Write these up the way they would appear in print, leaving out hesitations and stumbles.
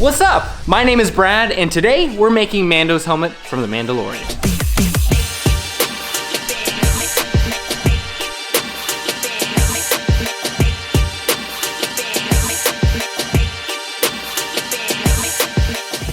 What's up? My name is Brad, and today we're making Mando's helmet from the Mandalorian.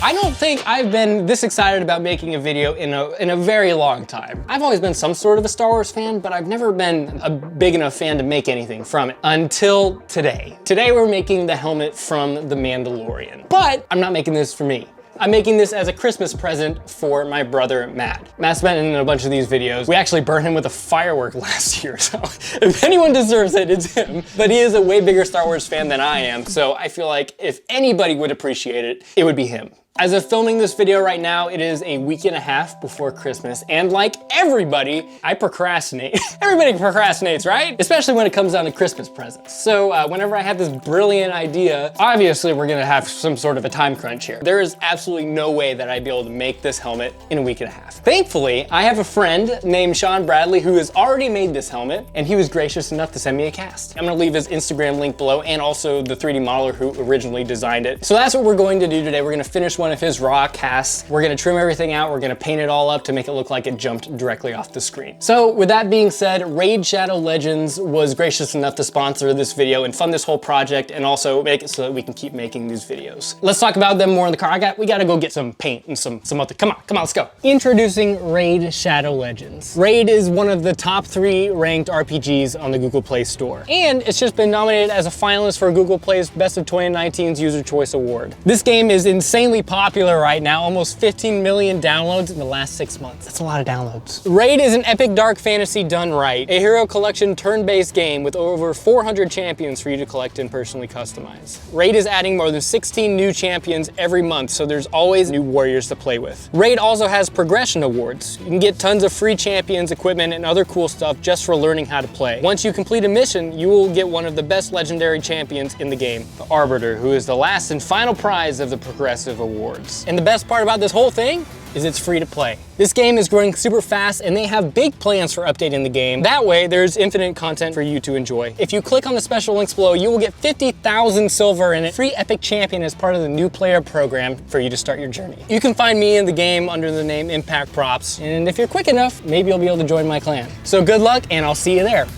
I don't think I've been this excited about making a video in a very long time. I've always been some sort of a Star Wars fan, but I've never been a big enough fan to make anything from it until today. Today we're making the helmet from the Mandalorian. But I'm not making this for me. I'm making this as a Christmas present for my brother, Matt. Matt's been in a bunch of these videos. We actually burned him with a firework last year, so if anyone deserves it, it's him. But he is a way bigger Star Wars fan than I am, so I feel like if anybody would appreciate it, it would be him. As of filming this video right now, it is a week and a half before Christmas, and like everybody, I procrastinate. Everybody procrastinates, right? Especially when it comes down to Christmas presents. So whenever I have this brilliant idea, obviously we're gonna have some sort of a time crunch here. There is absolutely no way that I'd be able to make this helmet in a week and a half. Thankfully, I have a friend named Sean Bradley who has already made this helmet, and he was gracious enough to send me a cast. I'm gonna leave his Instagram link below, and also the 3D modeler who originally designed it. So that's what we're going to do today. We're gonna finish one of his raw casts. We're gonna trim everything out. We're gonna paint it all up to make it look like it jumped directly off the screen. So with that being said, Raid Shadow Legends was gracious enough to sponsor this video and fund this whole project, and also make it so that we can keep making these videos. Let's talk about them more in the car. We gotta go get some paint and some other, come on, let's go. Introducing Raid Shadow Legends. Raid is one of the top 3 ranked RPGs on the Google Play Store. And it's just been nominated as a finalist for Google Play's Best of 2019's User Choice Award. This game is insanely popular right now, almost 15 million downloads in the last 6 months. That's a lot of downloads. Raid is an epic dark fantasy done right. A hero collection turn-based game with over 400 champions for you to collect and personally customize. Raid is adding more than 16 new champions every month, so there's always new warriors to play with. Raid also has progression awards. You can get tons of free champions, equipment, and other cool stuff just for learning how to play. Once you complete a mission, you will get one of the best legendary champions in the game, the Arbiter, who is the last and final prize of the progressive awards. And the best part about this whole thing is it's free to play. This game is growing super fast, and they have big plans for updating the game. That way, there's infinite content for you to enjoy. If you click on the special links below, you will get 50,000 silver and a free epic champion as part of the new player program for you to start your journey. You can find me in the game under the name Impact Props, and if you're quick enough, maybe you'll be able to join my clan. So good luck, and I'll see you there.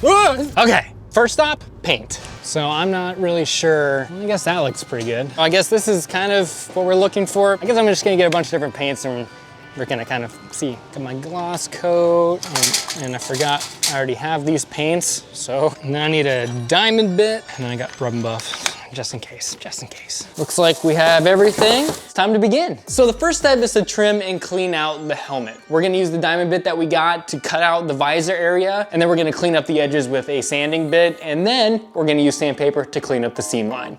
Okay, first stop, paint. So I'm not really sure. I guess that looks pretty good. I guess this is kind of what we're looking for. I guess I'm just gonna get a bunch of different paints, and we're gonna kind of see. Got my gloss coat, and I forgot I already have these paints. So now I need a diamond bit, and then I got rub and buff. Just in case. Looks like we have everything. It's time to begin. So the first step is to trim and clean out the helmet. We're gonna use the diamond bit that we got to cut out the visor area, and then we're gonna clean up the edges with a sanding bit, and then we're gonna use sandpaper to clean up the seam line.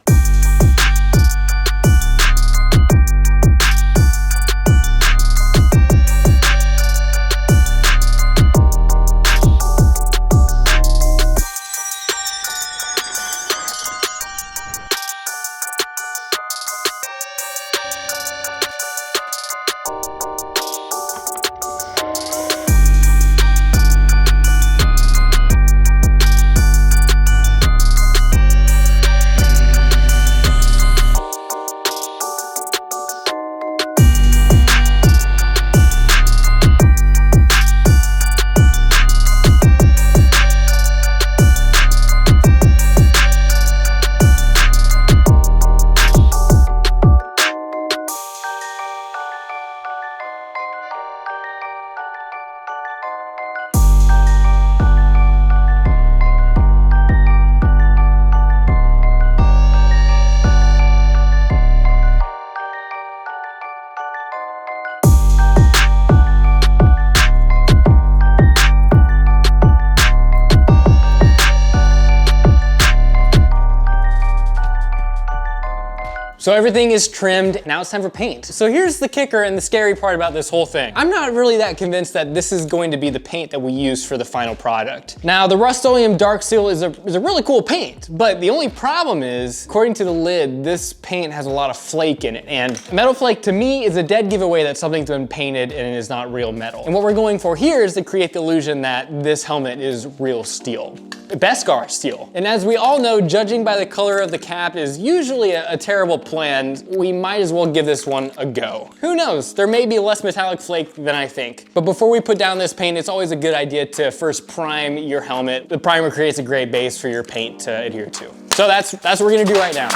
So everything is trimmed, now it's time for paint. So here's the kicker and the scary part about this whole thing. I'm not really that convinced that this is going to be the paint that we use for the final product. Now, the Rust-Oleum Dark Seal is a really cool paint, but the only problem is, according to the lid, this paint has a lot of flake in it, and metal flake to me is a dead giveaway that something's been painted and it is not real metal. And what we're going for here is to create the illusion that this helmet is real steel. Beskar steel. And as we all know, judging by the color of the cap is usually a terrible plan. We might as well give this one a go. Who knows? There may be less metallic flake than I think. But before we put down this paint, it's always a good idea to first prime your helmet. The primer creates a great base for your paint to adhere to. So that's what we're gonna do right now.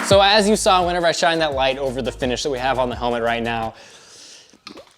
So as you saw, whenever I shine that light over the finish that we have on the helmet right now,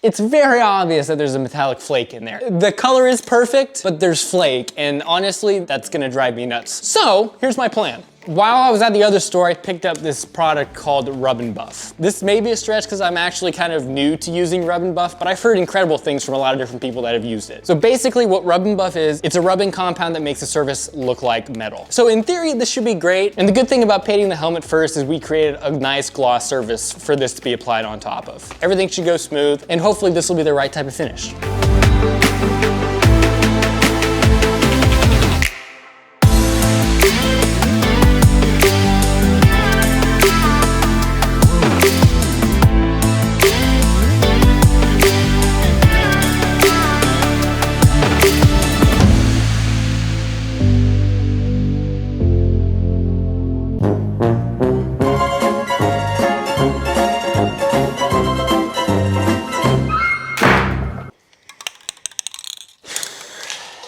it's very obvious that there's a metallic flake in there. The color is perfect, but there's flake, and honestly, that's gonna drive me nuts. So here's my plan. While I was at the other store, I picked up this product called Rub and Buff. This may be a stretch because I'm actually kind of new to using Rub and Buff, but I've heard incredible things from a lot of different people that have used it. So basically what Rub and Buff is, it's a rubbing compound that makes the surface look like metal. So in theory, this should be great. And the good thing about painting the helmet first is we created a nice gloss surface for this to be applied on top of. Everything should go smooth, and hopefully this will be the right type of finish.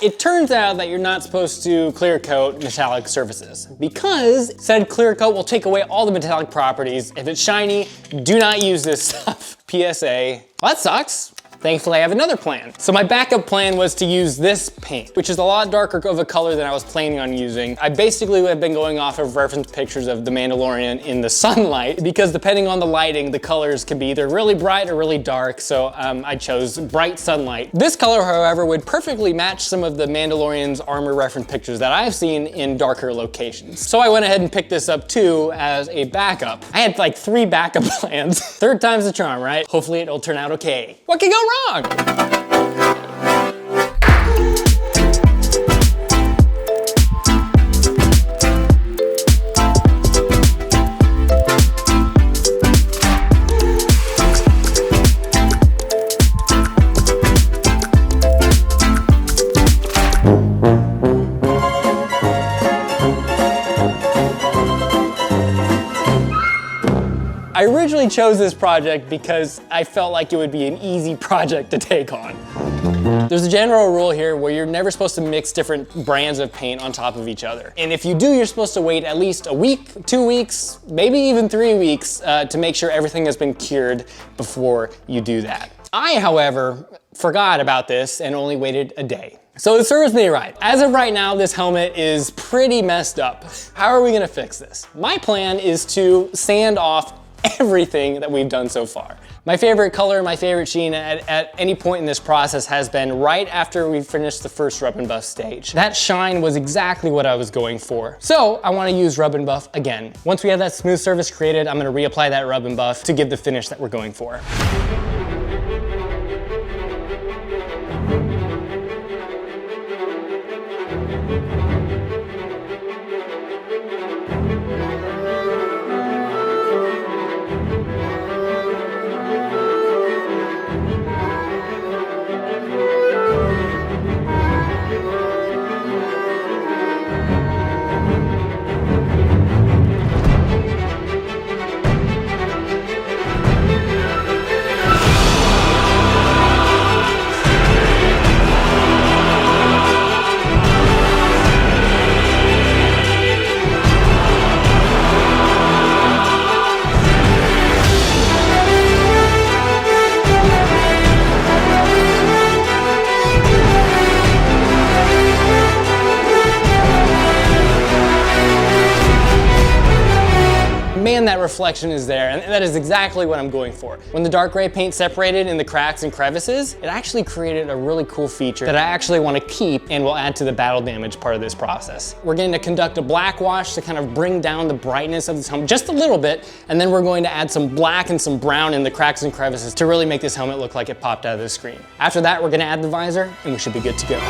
It turns out that you're not supposed to clear coat metallic surfaces because said clear coat will take away all the metallic properties. If it's shiny, do not use this stuff. PSA. Well, that sucks. Thankfully, I have another plan. So my backup plan was to use this paint, which is a lot darker of a color than I was planning on using. I basically have been going off of reference pictures of the Mandalorian in the sunlight because depending on the lighting, the colors can be either really bright or really dark. So I chose bright sunlight. This color, however, would perfectly match some of the Mandalorian's armor reference pictures that I've seen in darker locations. So I went ahead and picked this up too as a backup. I had like 3 backup plans. Third time's the charm, right? Hopefully it'll turn out okay. What could go wrong? I originally chose this project because I felt like it would be an easy project to take on. There's a general rule here where you're never supposed to mix different brands of paint on top of each other. And if you do, you're supposed to wait at least a week, 2 weeks, maybe even 3 weeks to make sure everything has been cured before you do that. I, however, forgot about this and only waited a day. So it serves me right. As of right now, this helmet is pretty messed up. How are we gonna fix this? My plan is to sand off everything that we've done so far. My favorite color, my favorite sheen at any point in this process has been right after we finished the first Rub and Buff stage. That shine was exactly what I was going for. So I wanna use Rub and Buff again. Once we have that smooth surface created, I'm gonna reapply that Rub and Buff to give the finish that we're going for. reflection is there, and that is exactly what I'm going for. When the dark gray paint separated in the cracks and crevices, it actually created a really cool feature that I actually want to keep and will add to the battle damage part of this process. We're going to conduct a black wash to kind of bring down the brightness of this helmet just a little bit, and then we're going to add some black and some brown in the cracks and crevices to really make this helmet look like it popped out of the screen. After that, we're going to add the visor, and we should be good to go.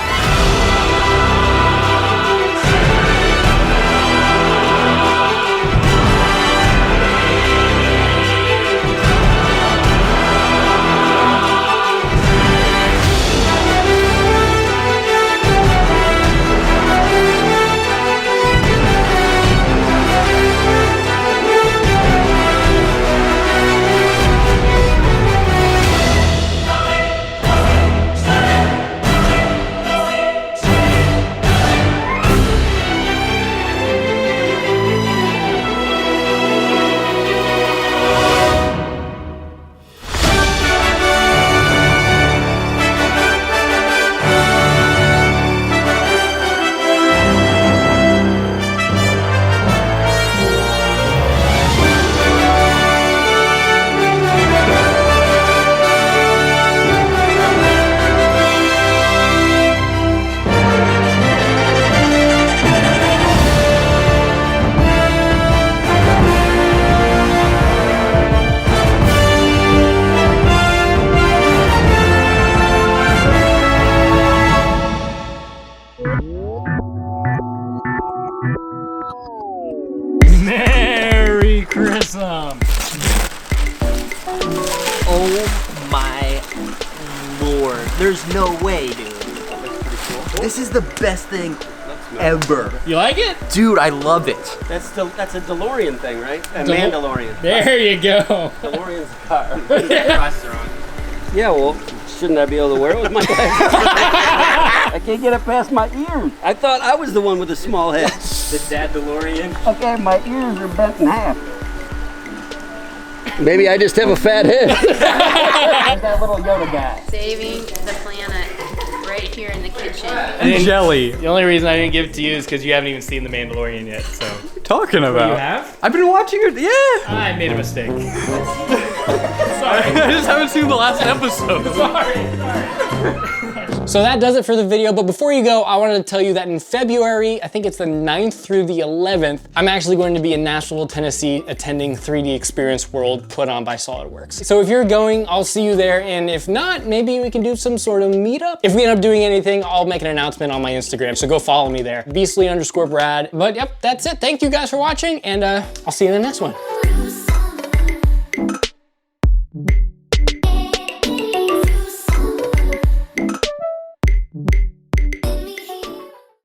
Merry Christmas! Oh my lord. There's no way, dude. This is the best thing ever. You like it? Dude, I love it. That's a DeLorean thing, right? A Mandalorian. There you go. DeLorean's a car. Yeah, well, shouldn't I be able to wear it with my glasses? I can't get it past my ears. I thought I was the one with the small head. The dad DeLorean. Okay, my ears are bent in half. Maybe I just have a fat head. That little Yoda guy. Saving the planet right here in the kitchen. And jelly. The only reason I didn't give it to you is because you haven't even seen The Mandalorian yet, so. Talking about. You have? I've been watching it. Yeah. I made a mistake. Sorry. I just haven't seen the last episode. Sorry. So that does it for the video, but before you go, I wanted to tell you that in February, I think it's the 9th through the 11th, I'm actually going to be in Nashville, Tennessee, attending 3D Experience World put on by SolidWorks. So if you're going, I'll see you there, and if not, maybe we can do some sort of meetup. If we end up doing anything, I'll make an announcement on my Instagram, so go follow me there, beastly_Brad. But yep, that's it. Thank you guys for watching, and I'll see you in the next one.